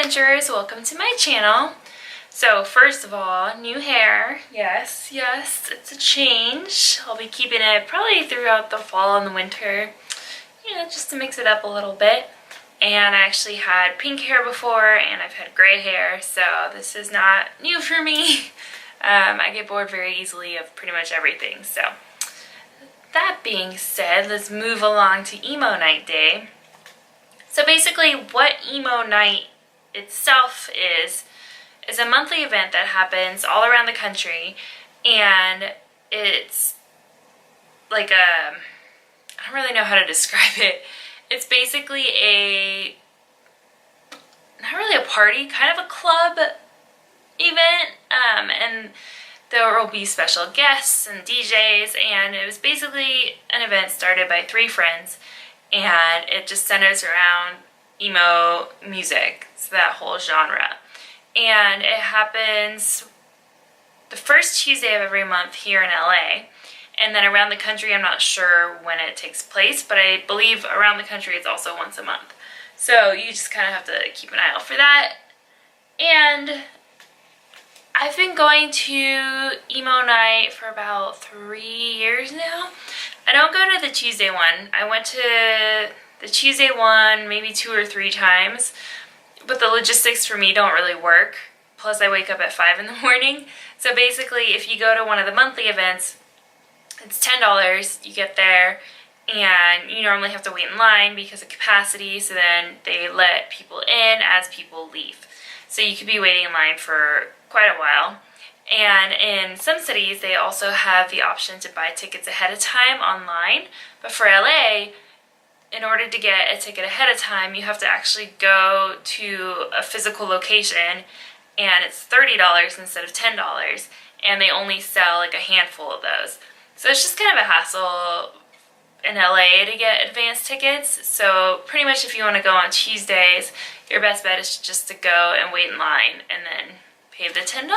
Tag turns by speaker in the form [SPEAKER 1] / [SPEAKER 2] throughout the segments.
[SPEAKER 1] adventurers, welcome to my channel. So first of all, new hair. Yes, it's a change. I'll be keeping it probably throughout the fall and the winter, just to mix it up a little bit. And I actually had pink hair before and I've had gray hair, so this is not new for me. I get bored very easily of pretty much everything. So that being said, let's move along to Emo Nite Day. So basically what Emo Nite itself is a monthly event that happens all around the country, and it's like I don't really know how to describe it. It's basically not really a party, kind of a club event, and there will be special guests and DJs, and it was basically an event started by 3 friends, and it just centers around emo music, so that whole genre. And it happens the first Tuesday of every month here in LA, and then around the country I'm not sure when it takes place, but I believe around the country it's also once a month. So you just kind of have to keep an eye out for that. And I've been going to Emo Nite for about 3 years now. I don't go to the Tuesday one. I went to the Tuesday one maybe 2 or 3 times, but the logistics for me don't really work. Plus I wake up at 5 in the morning. So basically if you go to one of the monthly events, it's $10. You get there and you normally have to wait in line because of capacity, so then they let people in as people leave. So you could be waiting in line for quite a while. And in some cities they also have the option to buy tickets ahead of time online, but for LA, in order to get a ticket ahead of time, you have to actually go to a physical location, and it's $30 instead of $10, and they only sell like a handful of those. So it's just kind of a hassle in LA to get advance tickets. So pretty much if you want to go on Tuesdays, your best bet is just to go and wait in line and then pay the $10.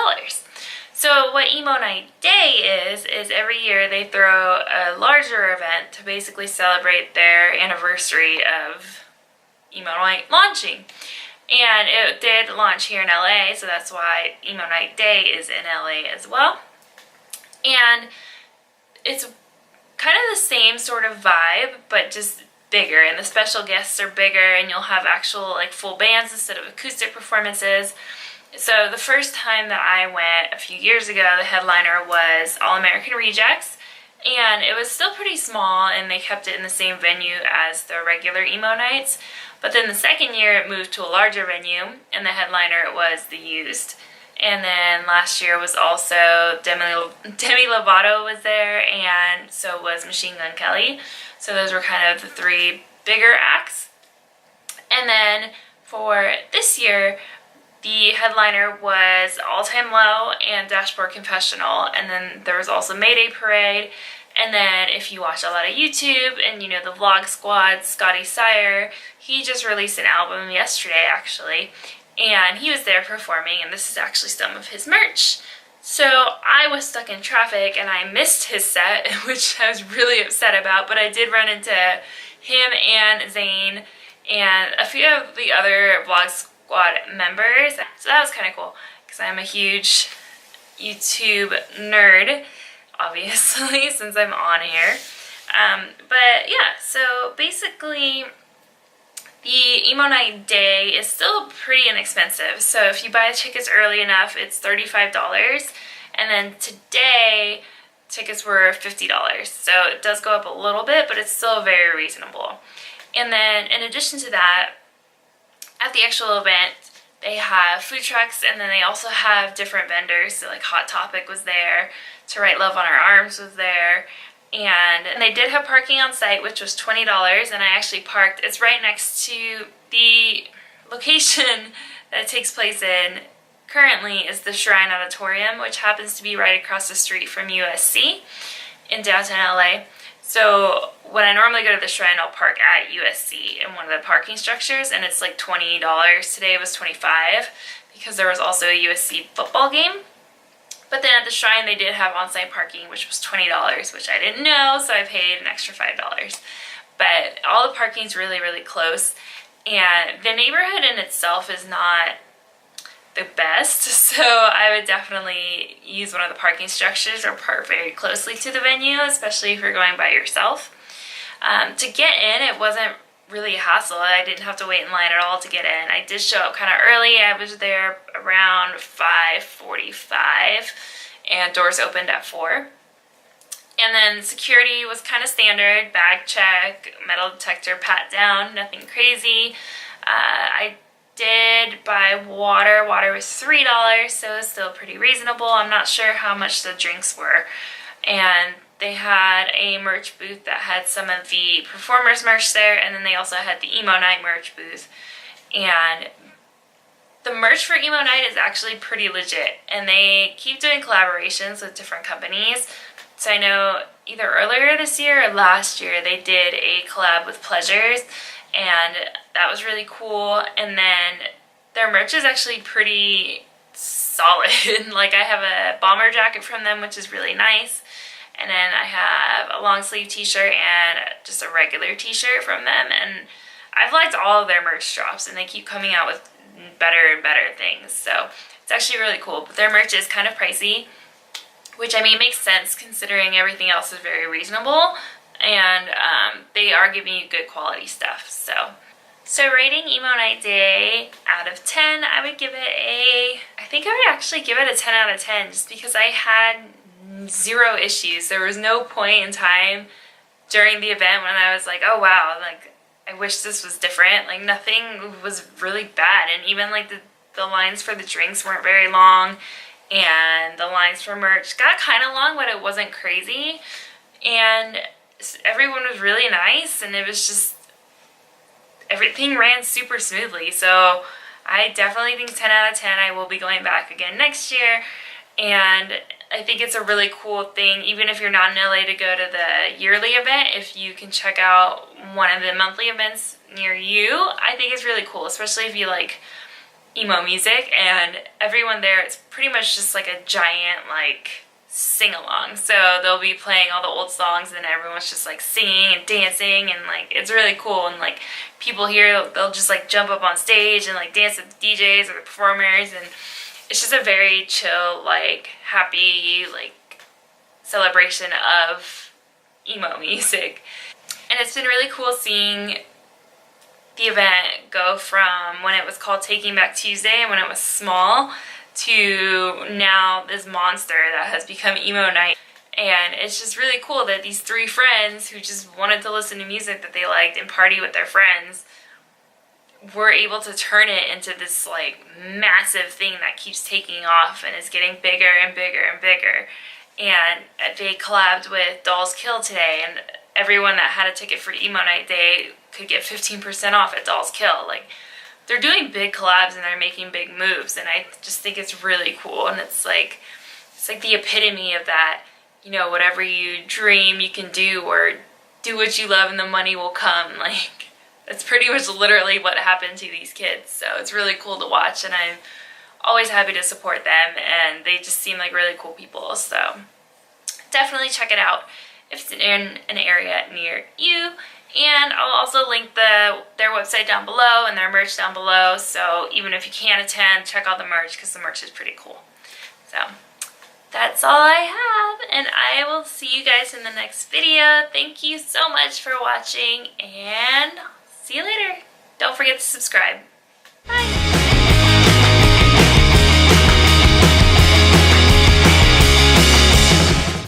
[SPEAKER 1] So what Emo Nite Day is every year they throw a larger event to basically celebrate their anniversary of Emo Nite launching. And it did launch here in LA, so that's why Emo Nite Day is in LA as well. And it's kind of the same sort of vibe, but just bigger, and the special guests are bigger, and you'll have actual like full bands instead of acoustic performances. So the first time that I went a few years ago, the headliner was All American Rejects, and it was still pretty small, and they kept it in the same venue as the regular Emo Nights. But then the second year it moved to a larger venue, and the headliner was The Used. And then last year was also Demi Lovato was there, and so was Machine Gun Kelly. So those were kind of the 3 bigger acts. And then for this year, the headliner was All Time Low and Dashboard Confessional, and then there was also Mayday Parade. And then if you watch a lot of YouTube and you know the Vlog Squad, Scotty Sire, he just released an album yesterday actually, and he was there performing, and this is actually some of his merch. So I was stuck in traffic and I missed his set, which I was really upset about, but I did run into him and Zane and a few of the other Vlog Squad members, so that was kind of cool because I'm a huge YouTube nerd, obviously, since I'm on here. But yeah, so basically the Emo Nite Day is still pretty inexpensive. So if you buy tickets early enough, it's $35, and then today tickets were $50. So it does go up a little bit, but it's still very reasonable. And then in addition to that, at the actual event, they have food trucks, and then they also have different vendors. So like Hot Topic was there, To Write Love on Our Arms was there, and they did have parking on site, which was $20, and I actually parked. It's right next to the location that it takes place in currently is the Shrine Auditorium, which happens to be right across the street from USC in downtown LA. So when I normally go to the Shrine, I'll park at USC in one of the parking structures, and it's like $20. Today it was $25 because there was also a USC football game. But then at the Shrine they did have on-site parking, which was $20, which I didn't know, so I paid an extra $5. But all the parking's really, really close. And the neighborhood in itself is not the best, so I would definitely use one of the parking structures or park very closely to the venue, especially if you're going by yourself. To get in, it wasn't really a hassle. I didn't have to wait in line at all to get in. I did show up kind of early. I was there around 5:45 and doors opened at 4. And then security was kind of standard, bag check, metal detector pat down, nothing crazy. I did buy water. Water was $3, so it's still pretty reasonable. I'm not sure how much the drinks were. And they had a merch booth that had some of the performers merch there, and then they also had the Emo Nite merch booth. And the merch for Emo Nite is actually pretty legit, and they keep doing collaborations with different companies. So I know either earlier this year or last year they did a collab with Pleasures, and that was really cool. And then their merch is actually pretty solid. Like, I have a bomber jacket from them, which is really nice. And then I have a long sleeve t-shirt and just a regular t-shirt from them. And I've liked all of their merch drops, and they keep coming out with better and better things. So it's actually really cool. But their merch is kind of pricey, which, I mean, makes sense considering everything else is very reasonable. And they are giving you good quality stuff. So rating Emo Nite Day out of 10, I would give it I think I would actually give it a 10 out of 10, just because I had 0 issues. There was no point in time during the event when I was like, oh wow, like, I wish this was different. Like, nothing was really bad. And even like the lines for the drinks weren't very long, and the lines for merch got kind of long, but it wasn't crazy. And everyone was really nice, and it was just, everything ran super smoothly. So I definitely think 10 out of 10. I will be going back again next year, and I think it's a really cool thing, even if you're not in LA, to go to the yearly event. If you can check out one of the monthly events near you, I think it's really cool, especially if you like emo music. And everyone there, it's pretty much just like a giant like sing-along. So they'll be playing all the old songs, and everyone's just like singing and dancing, and like, it's really cool. And like, people here, they'll just like jump up on stage and like dance with the DJs or the performers, and it's just a very chill, like, happy, like, celebration of emo music. And it's been really cool seeing the event go from when it was called Taking Back Tuesday and when it was small to now this monster that has become Emo Nite. And it's just really cool that these 3 friends who just wanted to listen to music that they liked and party with their friends were able to turn it into this like massive thing that keeps taking off and is getting bigger and bigger and bigger. And they collabed with Dolls Kill today, and everyone that had a ticket for Emo Nite Day could get 15% off at Dolls Kill. Like, they're doing big collabs and they're making big moves, and I just think it's really cool. And it's like the epitome of that, you know, whatever you dream you can do, or do what you love and the money will come. Like, that's pretty much literally what happened to these kids. So it's really cool to watch, and I'm always happy to support them, and they just seem like really cool people. So definitely check it out if it's in an area near you. And I'll also link their website down below and their merch down below. So even if you can't attend, check out the merch, because the merch is pretty cool. So that's all I have, and I will see you guys in the next video. Thank you so much for watching, and see you later. Don't forget to subscribe. Bye.